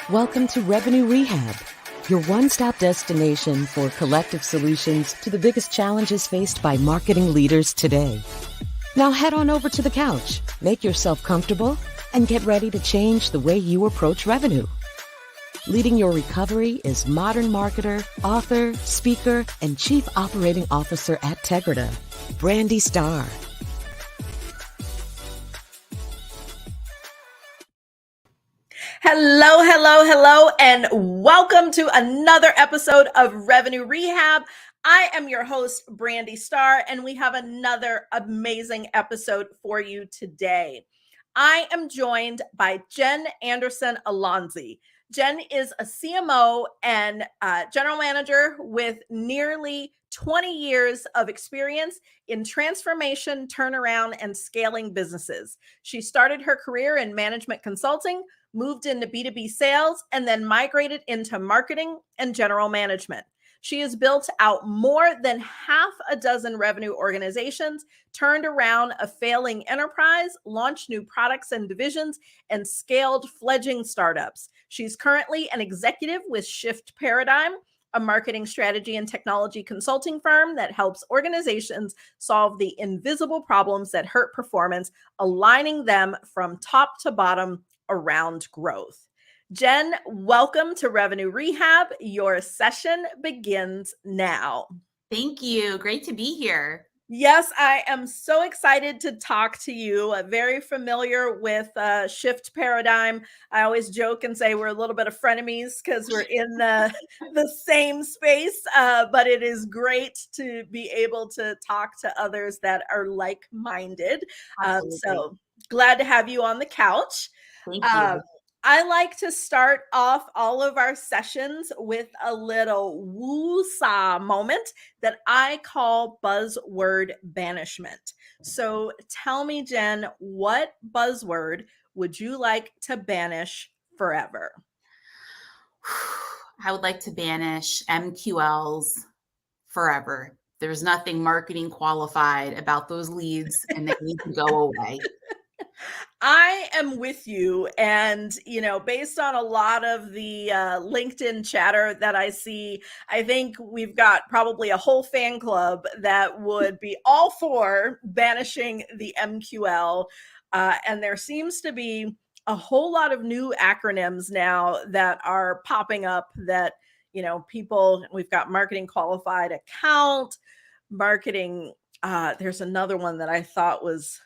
Welcome to Revenue Rehab, your one-stop destination for collective solutions to the biggest challenges faced by marketing leaders today. Now head on over to the couch, make yourself comfortable, and get ready to change the way you approach revenue. Leading your recovery is modern marketer, author, speaker, and chief operating officer at Tegrita, Brandi Starr. Hello, and welcome to another episode of Revenue Rehab. I am your host, Brandi Starr, and we have another amazing episode for you today. I am joined by Jen Anderson-Alonzi. Jen is a CMO and general manager with nearly 20 years of experience in transformation, turnaround, and scaling businesses. She started her career in management consulting, moved into B2B sales, and then migrated into marketing and general management. She has built out more than half a dozen revenue organizations, turned around a failing enterprise, launched new products and divisions, and scaled fledgling startups. She's currently an executive with Shift Paradigm, a marketing strategy and technology consulting firm that helps organizations solve the invisible problems that hurt performance, aligning them from top to bottom around growth. Jen, welcome to Revenue Rehab. Your session begins now. Thank you. Great to be here. Yes, I am so excited to talk to you. Very familiar with Shift Paradigm. I always joke and say we're a little bit of frenemies because we're in the same space, but it is great to be able to talk to others that are like-minded. So glad to have you on the couch. Thank you. I like to start off all of our sessions with a little woo-saw moment that I call buzzword banishment. So tell me, Jen, what buzzword would you like to banish forever? I would like to banish MQLs forever. There's nothing marketing qualified about those leads, and they need to go away. I am with you. And, based on a lot of the LinkedIn chatter that I see, I think we've got probably a whole fan club that would be all for banishing the MQL. And there seems to be a whole lot of new acronyms now that are popping up that, we've got marketing qualified account, marketing. There's another one that I thought was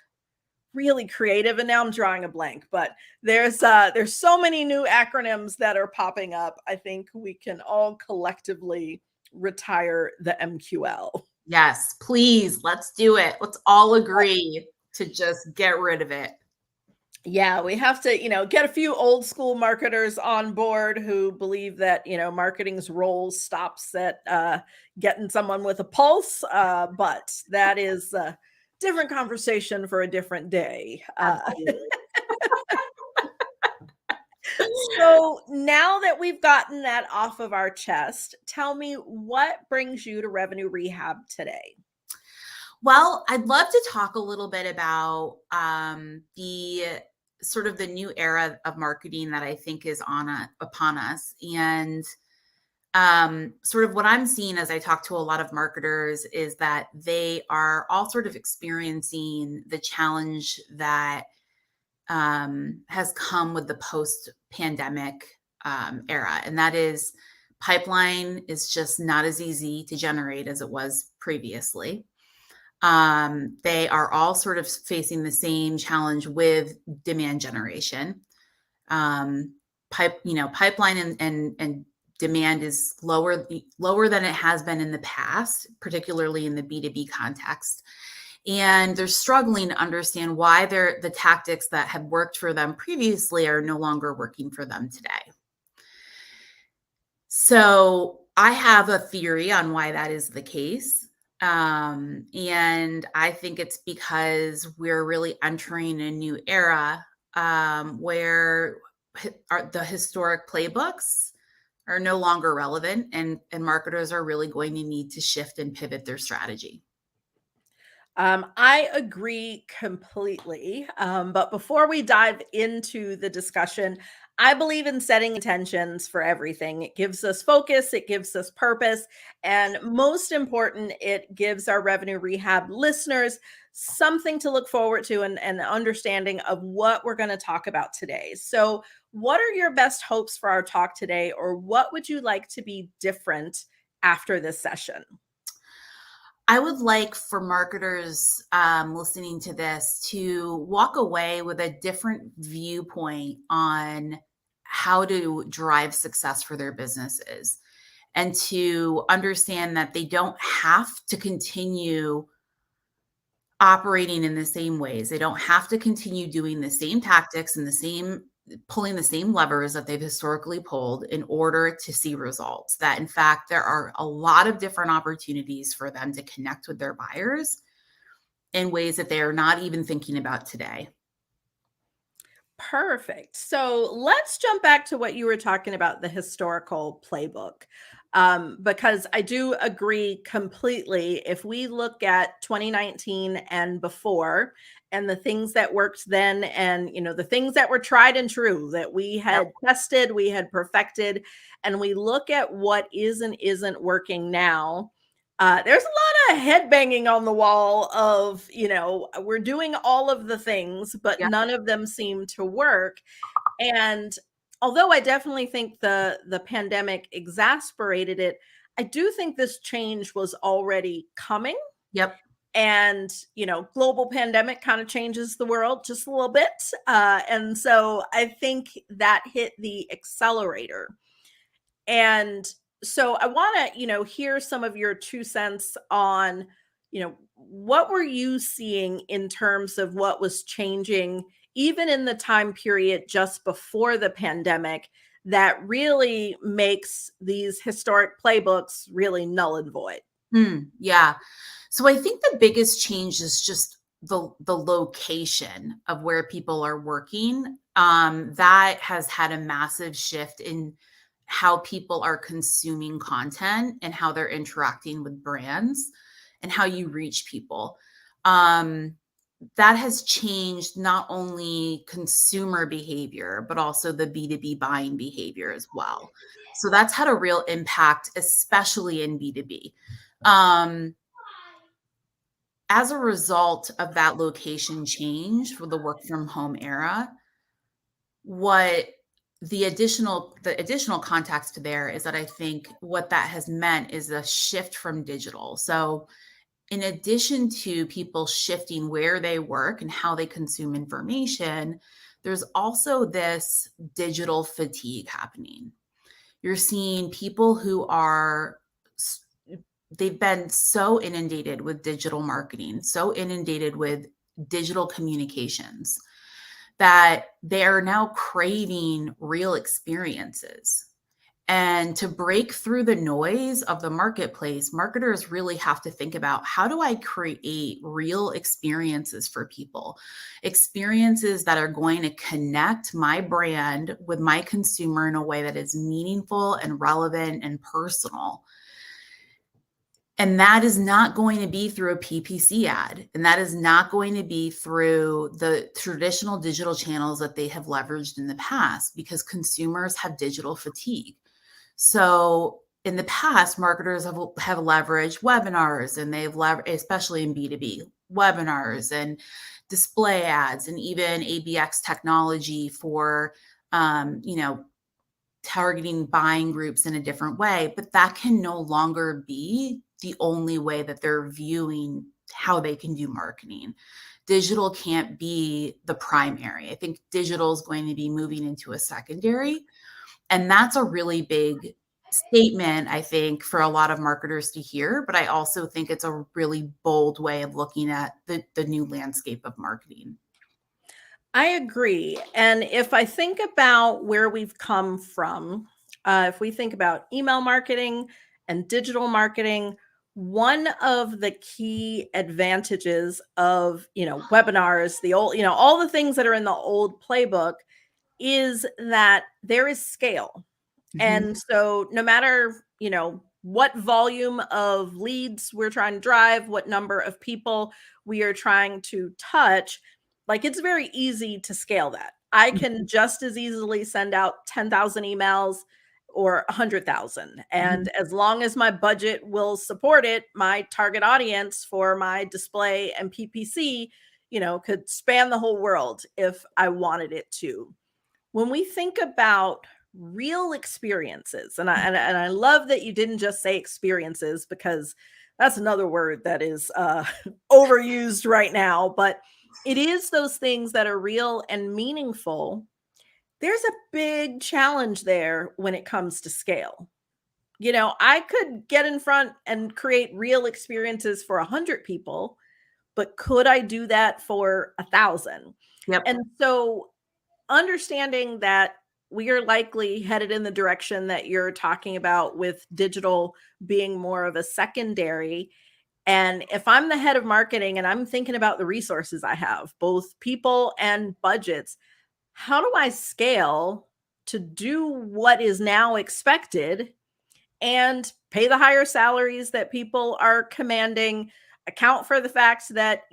really creative, and now I'm drawing a blank, but there's so many new acronyms that are popping up. I think we can all collectively retire the MQL. Yes, please. Let's do it. Let's all agree to just get rid of it. Yeah, we have to, get a few old school marketers on board who believe that, marketing's role stops at getting someone with a pulse. But that is different conversation for a different day. So now that we've gotten that off of our chest, tell me what brings you to Revenue Rehab today? Well, I'd love to talk a little bit about the sort of the new era of marketing that I think is upon us. And sort of what I'm seeing as I talk to a lot of marketers is that they are all sort of experiencing the challenge that has come with the post-pandemic era. And that is pipeline is just not as easy to generate as it was previously. They are all sort of facing the same challenge with demand generation. Pipeline and demand is lower than it has been in the past, particularly in the B2B context. And they're struggling to understand why the tactics that had worked for them previously are no longer working for them today. So I have a theory on why that is the case. And I think it's because we're really entering a new era where the historic playbooks are no longer relevant, and marketers are really going to need to shift and pivot their strategy. I agree completely. But before we dive into the discussion, I believe in setting intentions for everything. It gives us focus, it gives us purpose, and most important, it gives our Revenue Rehab listeners something to look forward to and an understanding of what we're going to talk about today. So, what are your best hopes for our talk today, or what would you like to be different after this session? I would like for marketers listening to this to walk away with a different viewpoint on how to drive success for their businesses, and to understand that they don't have to continue operating in the same ways. They don't have to continue doing the same tactics and pulling the same levers that they've historically pulled in order to see results. That in fact, there are a lot of different opportunities for them to connect with their buyers in ways that they are not even thinking about today. Perfect. So let's jump back to what you were talking about, the historical playbook. Because I do agree completely. If we look at 2019 and before, and the things that worked then, and the things that were tried and true that we Yep. had tested, we had perfected, and we look at what is and isn't working now, there's a lot of head banging on the wall of, we're doing all of the things, but Yep. none of them seem to work. And although I definitely think the pandemic exasperated it, I do think this change was already coming. Yep. And, global pandemic kind of changes the world just a little bit. And so I think that hit the accelerator. And so I want to, hear some of your 2 cents on, what were you seeing in terms of what was changing, even in the time period just before the pandemic, that really makes these historic playbooks really null and void? Yeah. So I think the biggest change is just the location of where people are working. That has had a massive shift in how people are consuming content and how they're interacting with brands and how you reach people. Um, that has changed not only consumer behavior, but also the B2B buying behavior as well. So that's had a real impact, especially in B2B. Um, as a result of that location change for the work from home era, what the additional context there is that I think what that has meant is a shift from digital. So in addition to people shifting where they work and how they consume information, there's also this digital fatigue happening. You're seeing people who they've been so inundated with digital marketing, so inundated with digital communications, that they are now craving real experiences. And to break through the noise of the marketplace, marketers really have to think about, how do I create real experiences for people? Experiences that are going to connect my brand with my consumer in a way that is meaningful and relevant and personal. And that is not going to be through a PPC ad. And that is not going to be through the traditional digital channels that they have leveraged in the past, because consumers have digital fatigue. So in the past, marketers have leveraged webinars, and they've leveraged, especially in B2B, webinars and display ads, and even ABX technology for, targeting buying groups in a different way. But that can no longer be the only way that they're viewing how they can do marketing. Digital can't be the primary. I think digital is going to be moving into a secondary. And that's a really big statement, I think, for a lot of marketers to hear. But I also think it's a really bold way of looking at the new landscape of marketing. I agree. And if I think about where we've come from, if we think about email marketing and digital marketing, one of the key advantages of, webinars, the old, all the things that are in the old playbook, is that there is scale. Mhm. And so no matter, what volume of leads we're trying to drive, what number of people we are trying to touch, like it's very easy to scale that. I can just as easily send out 10,000 emails or 100,000. And as long as my budget will support it, my target audience for my display and PPC, could span the whole world if I wanted it to. When we think about real experiences, and I love that you didn't just say experiences, because that's another word that is overused right now, but it is those things that are real and meaningful. There's a big challenge there when it comes to scale. I could get in front and create real experiences for 100 people, but could I do that for 1,000? Yep. And so understanding that we are likely headed in the direction that you're talking about, with digital being more of a secondary. And if I'm the head of marketing and I'm thinking about the resources I have, both people and budgets, how do I scale to do what is now expected and pay the higher salaries that people are commanding, account for the fact that,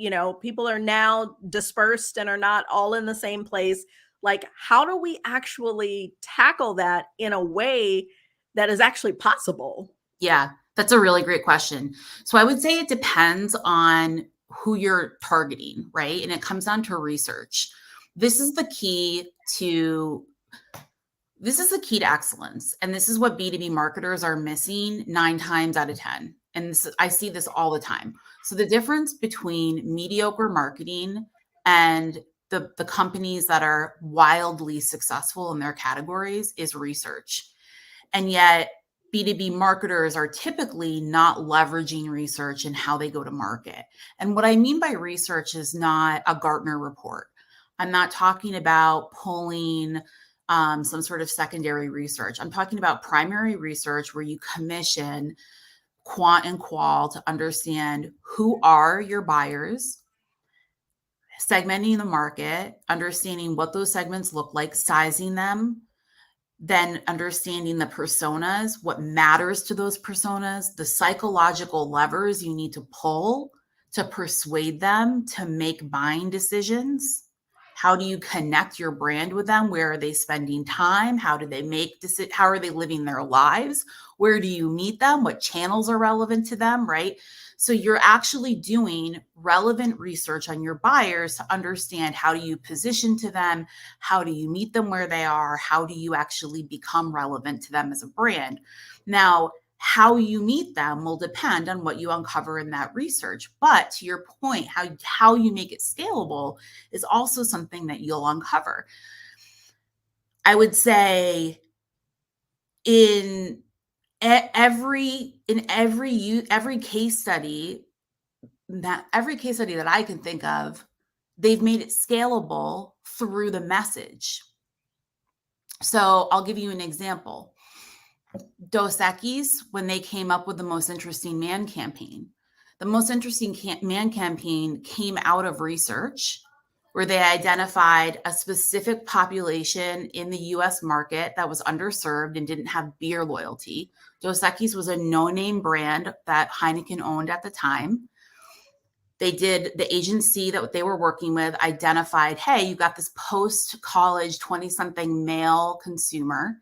people are now dispersed and are not all in the same place? Like, how do we actually tackle that in a way that is actually possible? Yeah, that's a really great question. So I would say it depends on who you're targeting, right? And it comes down to research. This is the key to excellence. And this is what B2B marketers are missing 9 times out of 10. And I see this all the time. So the difference between mediocre marketing and the companies that are wildly successful in their categories is research. And yet B2B marketers are typically not leveraging research in how they go to market. And what I mean by research is not a Gartner report. I'm not talking about pulling some sort of secondary research. I'm talking about primary research where you commission quant and qual to understand who are your buyers, segmenting the market, understanding what those segments look like, sizing them, then understanding the personas, what matters to those personas, the psychological levers you need to pull to persuade them to make buying decisions. How do you connect your brand with them? Where are they spending time? How do they make decisions? How are they living their lives? Where do you meet them? What channels are relevant to them, right? So you're actually doing relevant research on your buyers to understand, how do you position to them? How do you meet them where they are? How do you actually become relevant to them as a brand? Now, how you meet them will depend on what you uncover in that research. But to your point, how you make it scalable is also something that you'll uncover. I would say in every case study that I can think of, they've made it scalable through the message. So I'll give you an example. Dos Equis, when they came up with the Most Interesting Man campaign. The Most Interesting Man campaign came out of research where they identified a specific population in the US market that was underserved and didn't have beer loyalty. Dos Equis was a no-name brand that Heineken owned at the time. The agency that they were working with identified, hey, you got this post-college 20-something male consumer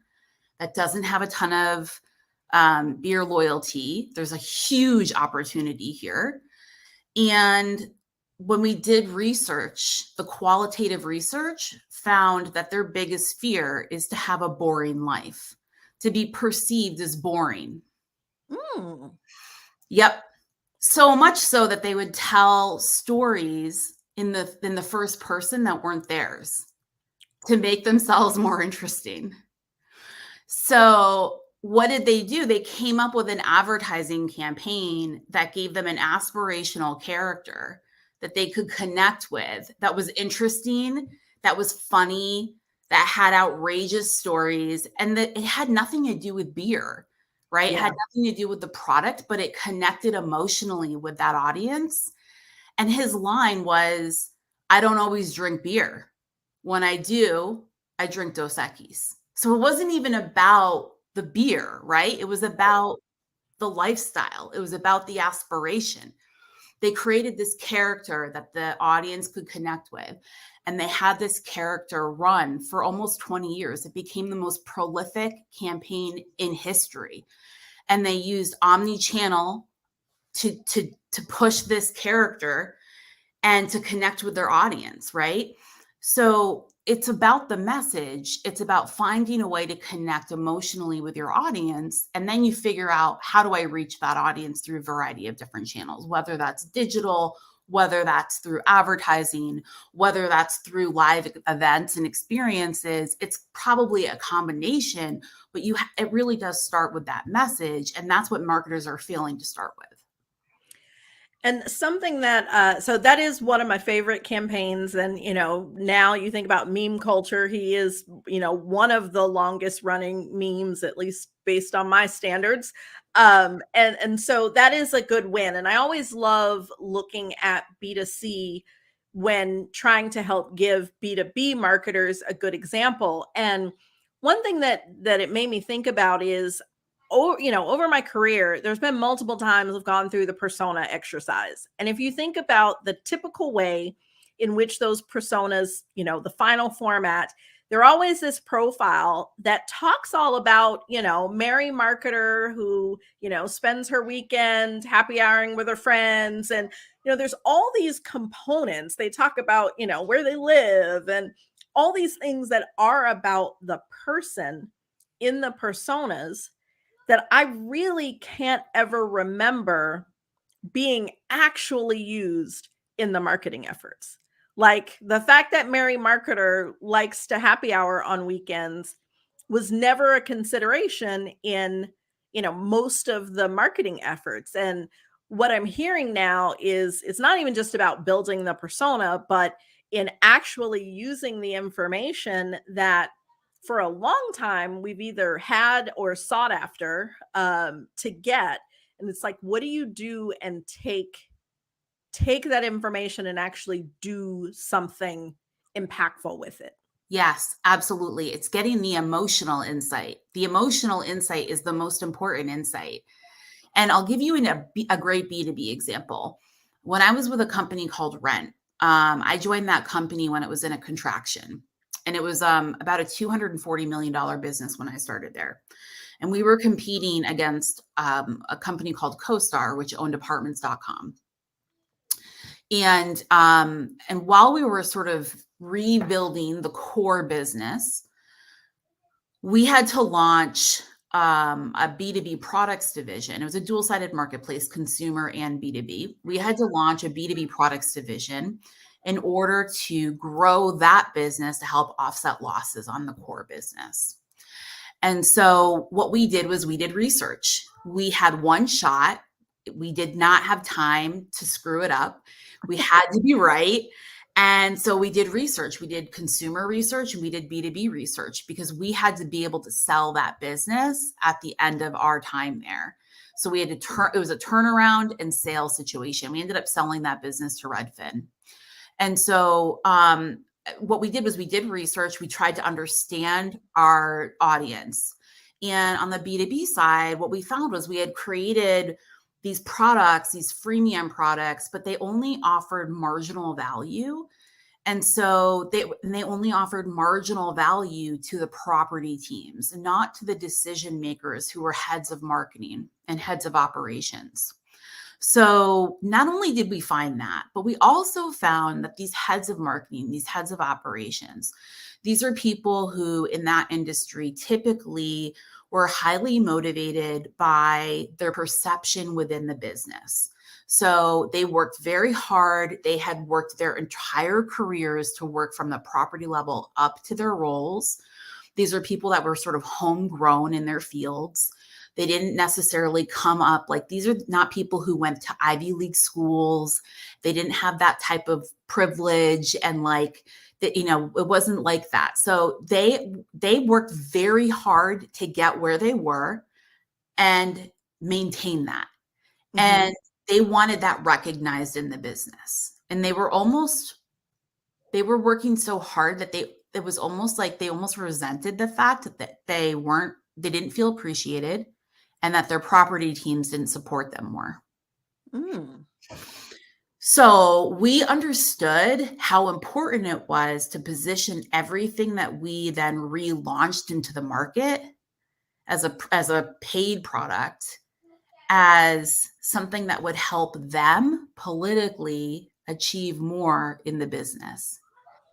that doesn't have a ton of beer loyalty. There's a huge opportunity here. And when we did research, the qualitative research found that their biggest fear is to have a boring life, to be perceived as boring. Yep. So much so that they would tell stories in the first person that weren't theirs to make themselves more interesting. So what did they do? They came up with an advertising campaign that gave them an aspirational character that they could connect with, that was interesting, that was funny, that had outrageous stories, and that it had nothing to do with beer, right? Yeah. It had nothing to do with the product, but it connected emotionally with that audience. And his line was, I don't always drink beer. When I do, I drink Dos Equis. So it wasn't even about the beer, right? It was about the lifestyle. It was about the aspiration. They created this character that the audience could connect with. And they had this character run for almost 20 years. It became the most prolific campaign in history. And they used omni-channel to push this character and to connect with their audience, right? So it's about the message. It's about finding a way to connect emotionally with your audience. And then you figure out, how do I reach that audience through a variety of different channels, whether that's digital, whether that's through advertising, whether that's through live events and experiences. It's probably a combination, but it really does start with that message. And that's what marketers are failing to start with. And something that, so that is one of my favorite campaigns. And, now you think about meme culture, he is, one of the longest running memes, at least based on my standards. And so that is a good win. And I always love looking at B2C when trying to help give B2B marketers a good example. And one thing that it made me think about is, over my career, there's been multiple times I've gone through the persona exercise. And if you think about the typical way in which those personas, the final format, they're always this profile that talks all about, merry marketer who, spends her weekend happy houring with her friends. And, there's all these components. They talk about, where they live and all these things that are about the person in the personas that I really can't ever remember being actually used in the marketing efforts. Like the fact that Mary Marketer likes to happy hour on weekends was never a consideration in, most of the marketing efforts. And what I'm hearing now is it's not even just about building the persona, but in actually using the information that for a long time we've either had or sought after to get. And it's like, what do you do and take that information and actually do something impactful with it? Yes, absolutely. It's getting the emotional insight. The emotional insight is the most important insight. And I'll give you a great B2B example. When I was with a company called Rent, I joined that company when it was in a contraction. And it was about a $240 million business when I started there. And we were competing against a company called CoStar, which owned apartments.com. And while we were sort of rebuilding the core business, we had to launch a B2B products division. It was a dual-sided marketplace, consumer and B2B. We had to launch a B2B products division in order to grow that business to help offset losses on the core business. And so what we did was we did research. We had one shot. We did not have time to screw it up. We had to be right. And so we did research. We did consumer research and we did B2B research because we had to be able to sell that business at the end of our time there. So we had to it was a turnaround and sales situation. We ended up selling that business to Redfin. And so what we did was we did research. We tried to understand our audience. And on the B2B side, what we found was we had created these products, these freemium products, but they only offered marginal value. And so they only offered marginal value to the property teams, not to the decision makers who were heads of marketing and heads of operations. So not only did we find that, but we also found that these heads of marketing, these heads of operations, these are people who in that industry typically were highly motivated by their perception within the business. So they worked very hard. They had worked their entire careers to work from the property level up to their roles. These are people that were sort of homegrown in their fields. They didn't necessarily come up, like these are not people who went to Ivy League schools. They didn't have that type of privilege and like that, it wasn't like that. So they worked very hard to get where they were and maintain that. Mm-hmm. And they wanted that recognized in the business. And they were working so hard that it was almost like they almost resented the fact that they didn't feel appreciated and that their property teams didn't support them more. Mm. So we understood how important it was to position everything that we then relaunched into the market as a paid product as something that would help them politically achieve more in the business,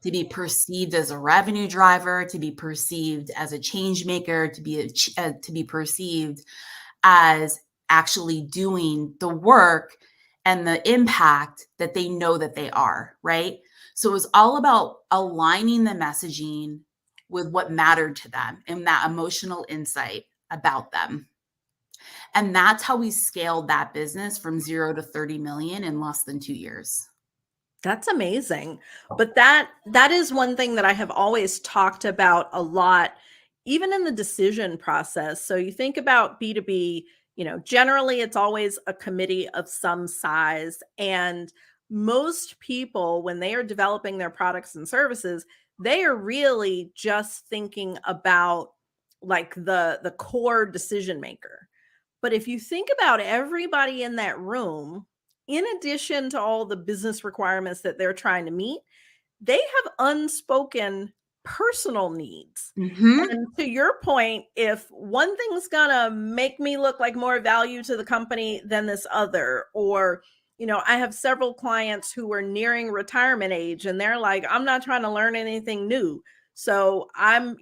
to be perceived as a revenue driver, to be perceived as a change maker, to be perceived as actually doing the work and the impact that they know that they are, right? So it was all about aligning the messaging with what mattered to them and that emotional insight about them. And that's how we scaled that business from 0 to 30 million in less than 2 years. That's amazing. But that is one thing that I have always talked about a lot, even in the decision process. So you think about B2B, generally it's always a committee of some size. And most people, when they are developing their products and services, they are really just thinking about like the core decision maker. But if you think about everybody in that room, in addition to all the business requirements that they're trying to meet, they have unspoken personal needs. Mm-hmm. And to your point, if one thing's gonna make me look like more value to the company than this other, or I have several clients who are nearing retirement age and they're like, I'm not trying to learn anything new. So I'm,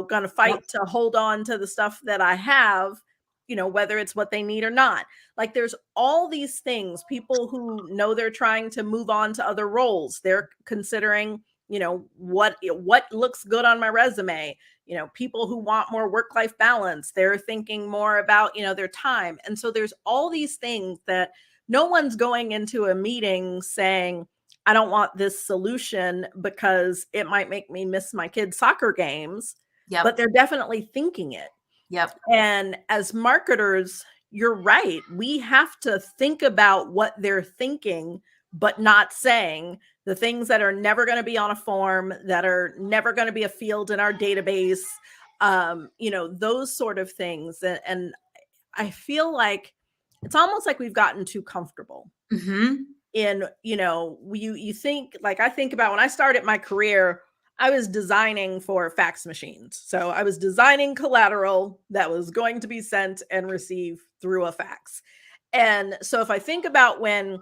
gonna fight to hold on to the stuff that I have, whether it's what they need or not. Like there's all these things, people who know they're trying to move on to other roles. They're considering, what looks good on my resume. People who want more work-life balance, they're thinking more about, their time. And so there's all these things that no one's going into a meeting saying, I don't want this solution because it might make me miss my kids' soccer games. Yep. But they're definitely thinking it. Yep. And as marketers, you're right. We have to think about what they're thinking, but not saying the things that are never going to be on a form, that are never going to be a field in our database, those sort of things. And I feel like it's almost like we've gotten too comfortable. Mm-hmm. In, you think, like I think about when I started my career, I was designing for fax machines. So I was designing collateral that was going to be sent and received through a fax. And so if I think about when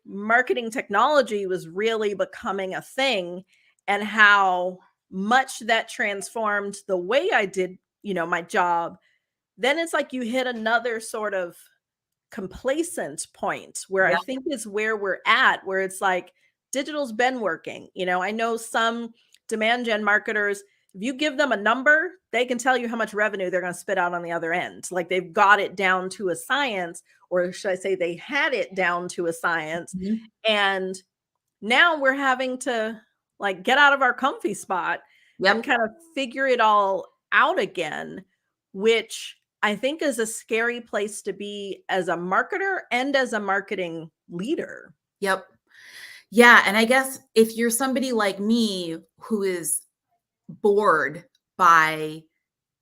marketing technology was really becoming a thing and how much that transformed the way I did, my job, then it's like you hit another sort of complacent point where I Yep. think is where we're at, where it's like digital's been working. I know some demand gen marketers, if you give them a number, they can tell you how much revenue they're going to spit out on the other end. Like they've got it down to a science, or should I say they had it down to a science. Mm-hmm. And now we're having to like get out of our comfy spot and kind of figure it all out again, which I think is a scary place to be as a marketer and as a marketing leader. Yep. Yeah. And I guess if you're somebody like me who is bored by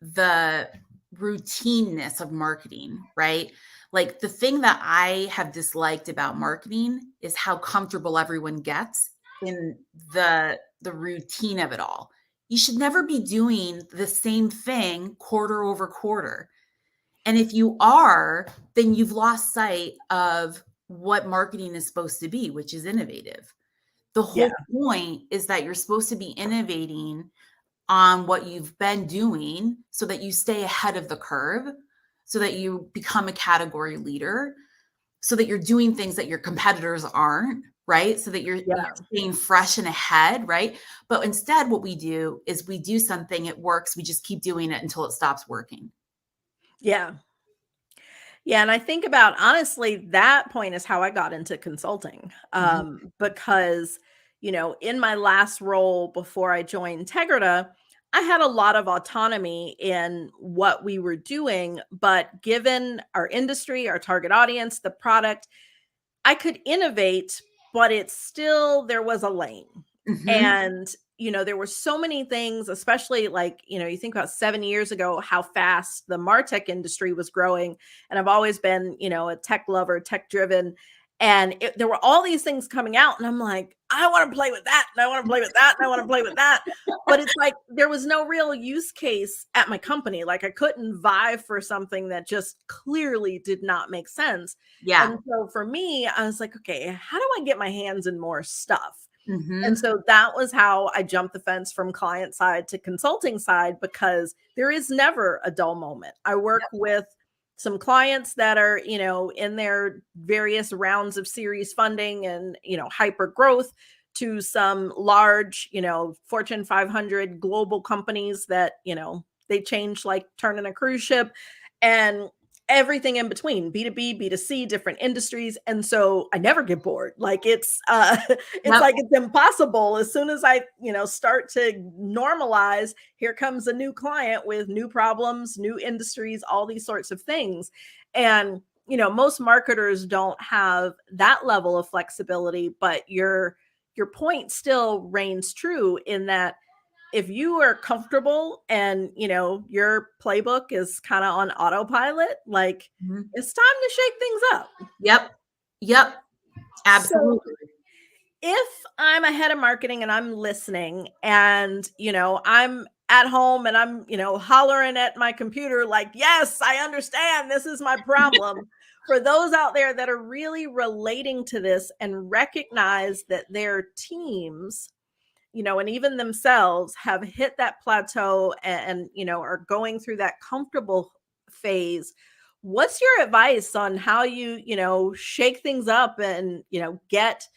the routineness of marketing, right? Like the thing that I have disliked about marketing is how comfortable everyone gets in the routine of it all. You should never be doing the same thing quarter over quarter. And if you are, then you've lost sight of what marketing is supposed to be, which is innovative. The whole point is that you're supposed to be innovating on what you've been doing so that you stay ahead of the curve, so that you become a category leader, so that you're doing things that your competitors aren't, right? So that you're staying fresh and ahead, right? But instead, what we do is we do something, it works, we just keep doing it until it stops working. Yeah. Yeah. And I think about, honestly, that point is how I got into consulting. Because, in my last role before I joined Tegrita, I had a lot of autonomy in what we were doing, but given our industry, our target audience, the product, I could innovate, but there was a lane. And there were so many things, especially like, you think about 7 years ago, how fast the MarTech industry was growing. And I've always been, a tech lover, tech driven. And there were all these things coming out. And I'm like, I want to play with that. And I want to play with that. And I want to play with that. But it's like, there was no real use case at my company. Like I couldn't vie for something that just clearly did not make sense. Yeah. And so for me, I was like, okay, how do I get my hands in more stuff? Mm-hmm. And so that was how I jumped the fence from client side to consulting side, because there is never a dull moment. I work with some clients that are, in their various rounds of series funding and, hyper growth, to some large, Fortune 500 global companies that, they change like turning a cruise ship, and everything in between, B2B, B2C, different industries. And so I never get bored. Like it's like it's impossible. As soon as I, start to normalize, here comes a new client with new problems, new industries, all these sorts of things. And, most marketers don't have that level of flexibility, but your point still reigns true in that if you are comfortable and, your playbook is kind of on autopilot, like it's time to shake things up. Yep. Absolutely. So if I'm a head of marketing and I'm listening and, I'm at home and I'm, hollering at my computer, like, yes, I understand. This is my problem. For those out there that are really relating to this and recognize that their teams, and even themselves have hit that plateau and, are going through that comfortable phase. What's your advice on how you, shake things up and, get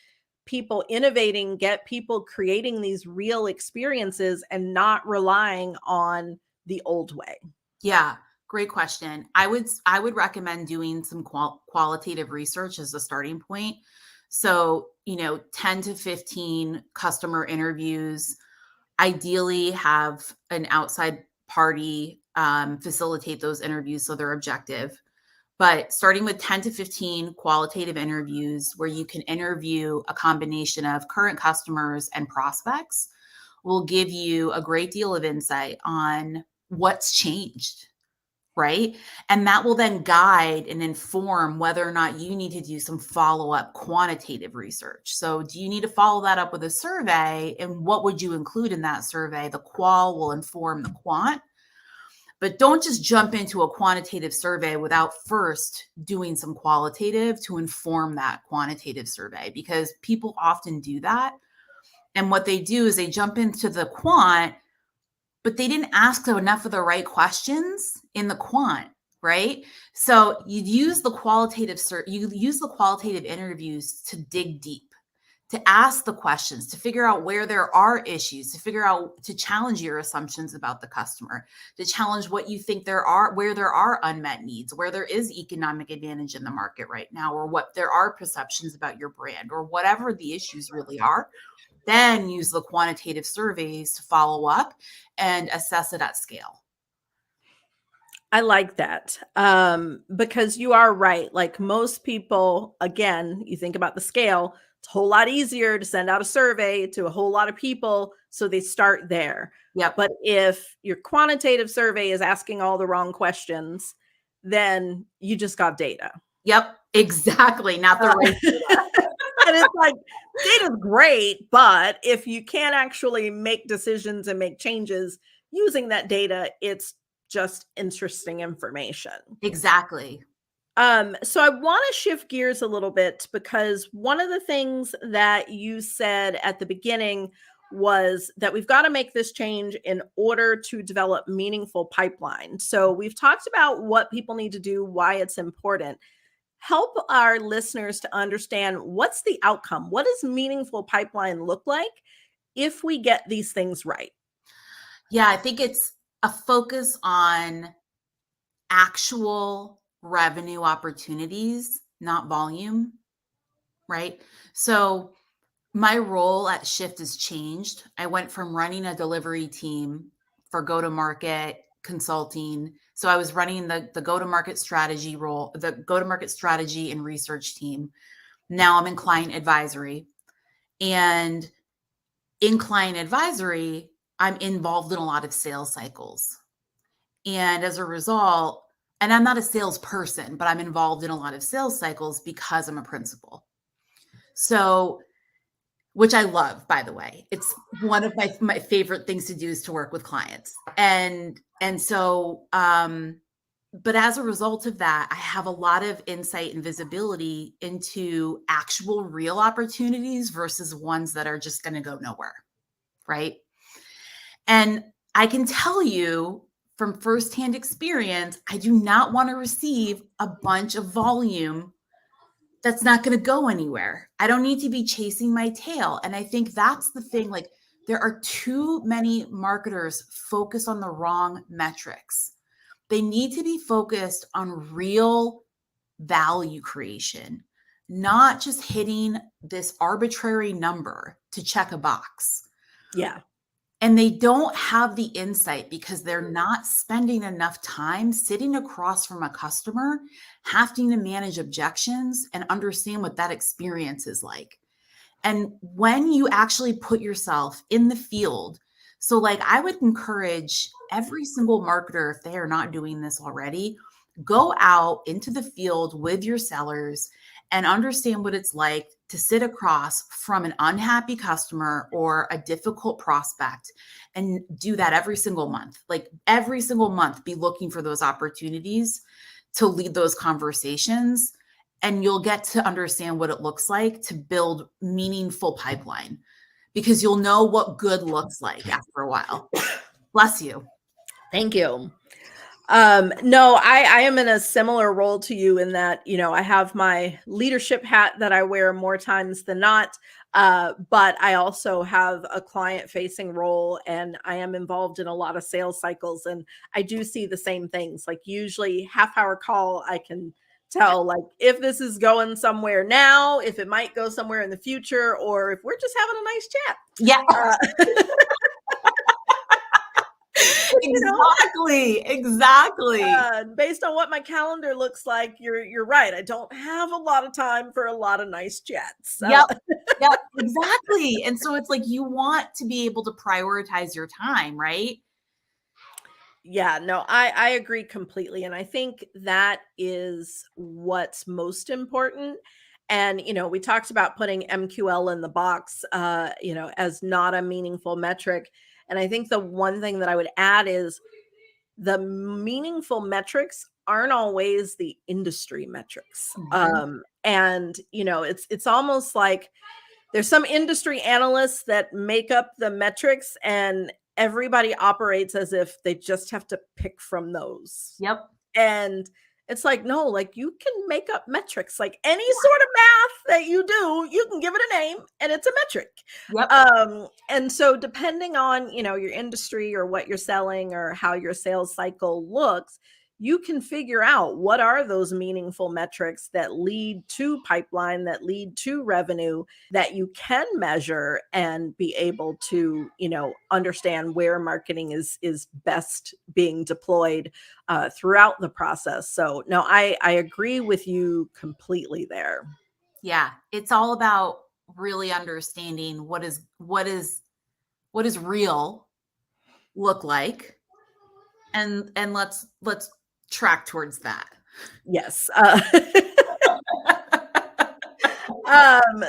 people innovating, get people creating these real experiences and not relying on the old way? Yeah, great question. I would recommend doing some qualitative research as a starting point. So, 10 to 15 customer interviews, ideally have an outside party facilitate those interviews so they're objective. But starting with 10 to 15 qualitative interviews where you can interview a combination of current customers and prospects will give you a great deal of insight on what's changed. Right. And that will then guide and inform whether or not you need to do some follow-up quantitative research. So do you need to follow that up with a survey? And what would you include in that survey? The qual will inform the quant. But don't just jump into a quantitative survey without first doing some qualitative to inform that quantitative survey, because people often do that. And what they do is they jump into the quant, but they didn't ask enough of the right questions in the quant, right? So you use the qualitative interviews to dig deep, to ask the questions, to figure out where there are issues, to challenge your assumptions about the customer, to challenge what you think where there are unmet needs, where there is economic advantage in the market right now, or what there are perceptions about your brand, or whatever the issues really are. Then use the quantitative surveys to follow up and assess it at scale. I like that because you are right. Like most people, again, you think about the scale, it's a whole lot easier to send out a survey to a whole lot of people. So they start there. Yep. But if your quantitative survey is asking all the wrong questions, then you just got data. Yep, exactly. Not the right data. And it's like, data's great, but if you can't actually make decisions and make changes using that data, it's just interesting information. Exactly. So I want to shift gears a little bit, because one of the things that you said at the beginning was that we've got to make this change in order to develop meaningful pipeline. So we've talked about what people need to do, why it's important. Help our listeners to understand what's the outcome. What does meaningful pipeline look like if we get these things right? Yeah, I think it's a focus on actual revenue opportunities, not volume, right? So my role at Shift has changed. I went from running a delivery team for go-to-market consulting. So I was running the go-to-market strategy role, the go-to-market strategy and research team. Now I'm in client advisory. And In client advisory, I'm involved in a lot of sales cycles. And as a result, and I'm not a salesperson, but I'm involved in a lot of sales cycles because I'm a principal. So, which I love, by the way. It's one of my favorite things to do is to work with clients. But as a result of that, I have a lot of insight and visibility into actual real opportunities versus ones that are just going to go nowhere. Right. And I can tell you from firsthand experience, I do not want to receive a bunch of volume that's not going to go anywhere. I don't need to be chasing my tail. And I think that's the thing. Like, there are too many marketers focused on the wrong metrics. They need to be focused on real value creation, not just hitting this arbitrary number to check a box. Yeah. And they don't have the insight because they're not spending enough time sitting across from a customer, having to manage objections and understand what that experience is like. And when you actually put yourself in the field, so like I would encourage every single marketer, if they are not doing this already, go out into the field with your sellers and understand what it's like to sit across from an unhappy customer or a difficult prospect, and do that every single month. Like every single month, be looking for those opportunities to lead those conversations. And you'll get to understand what it looks like to build meaningful pipeline, because you'll know what good looks like after a while. Bless you. Thank you. No, I am in a similar role to you in that, I have my leadership hat that I wear more times than not. But I also have a client facing role, and I am involved in a lot of sales cycles, and I do see the same things. Like usually half-hour call, I can tell like if this is going somewhere now, if it might go somewhere in the future, or if we're just having a nice chat. Yeah. Exactly. Based on what my calendar looks like, you're right. I don't have a lot of time for a lot of nice chats. Yep, exactly. And so it's like you want to be able to prioritize your time, right? Yeah, no, I agree completely. And I think that is what's most important. And, we talked about putting MQL in the box, as not a meaningful metric. And I think the one thing that I would add is the meaningful metrics aren't always the industry metrics. And, it's almost like there's some industry analysts that make up the metrics, and everybody operates as if they just have to pick from those. Yep. And it's like, no, like you can make up metrics, like any sort of math that you do, you can give it a name and it's a metric. Yep. And so depending on, your industry or what you're selling or how your sales cycle looks, you can figure out what are those meaningful metrics that lead to pipeline, that lead to revenue, that you can measure and be able to, understand where marketing is best being deployed throughout the process. So no, I agree with you completely there. Yeah. It's all about really understanding what is real look like. And let's track towards that. Yes.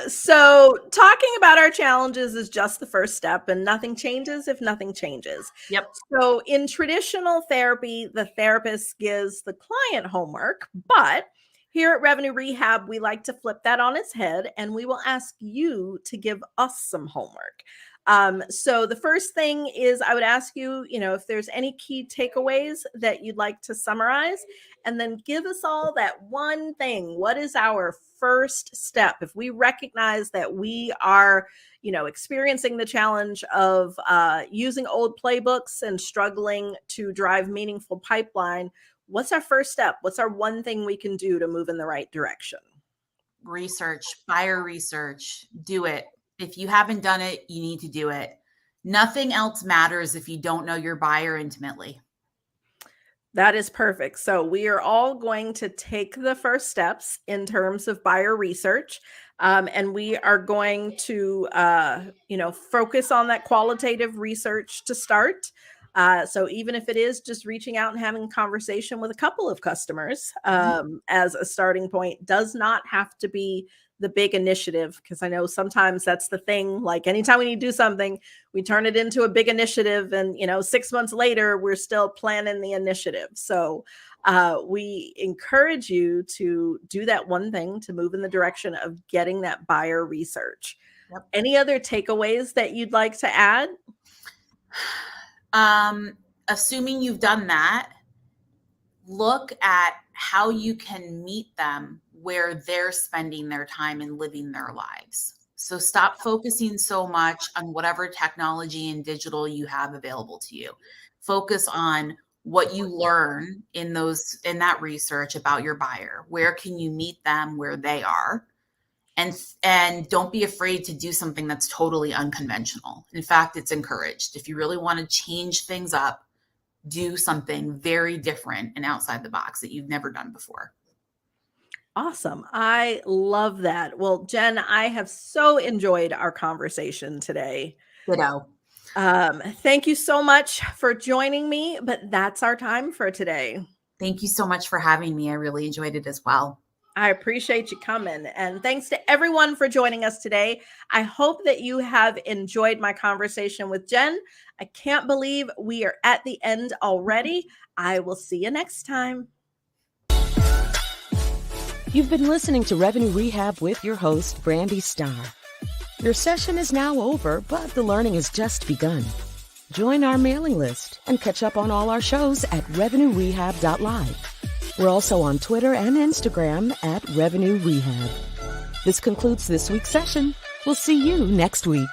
So talking about our challenges is just the first step, and nothing changes if nothing changes. Yep. So in traditional therapy, the therapist gives the client homework, but here at Revenue Rehab, we like to flip that on its head, and we will ask you to give us some homework. So the first thing is I would ask you, if there's any key takeaways that you'd like to summarize, and then give us all that one thing. What is our first step? If we recognize that we are, experiencing the challenge of using old playbooks and struggling to drive meaningful pipeline, what's our first step? What's our one thing we can do to move in the right direction? Research, buyer research, do it. If you haven't done it, you need to do it. Nothing else matters if you don't know your buyer intimately. That is perfect. So we are all going to take the first steps in terms of buyer research. And we are going to, focus on that qualitative research to start. So even if it is just reaching out and having a conversation with a couple of customers as a starting point, does not have to be the big initiative, because I know sometimes that's the thing. Like anytime we need to do something, we turn it into a big initiative, and 6 months later, we're still planning the initiative. So we encourage you to do that one thing to move in the direction of getting that buyer research. Yep. Any other takeaways that you'd like to add? Assuming you've done that, look at how you can meet them where they're spending their time and living their lives. So stop focusing so much on whatever technology and digital you have available to you. Focus on what you learn in that research about your buyer. Where can you meet them where they are? And don't be afraid to do something that's totally unconventional. In fact, it's encouraged. If you really want to change things up, do something very different and outside the box that you've never done before. Awesome. I love that. Well, Jen, I have so enjoyed our conversation today. Ditto. Thank you so much for joining me, but that's our time for today. Thank you so much for having me. I really enjoyed it as well. I appreciate you coming. And thanks to everyone for joining us today. I hope that you have enjoyed my conversation with Jen. I can't believe we are at the end already. I will see you next time. You've been listening to Revenue Rehab with your host, Brandi Starr. Your session is now over, but the learning has just begun. Join our mailing list and catch up on all our shows at revenuerehab.live. We're also on Twitter and Instagram at Revenue Rehab. This concludes this week's session. We'll see you next week.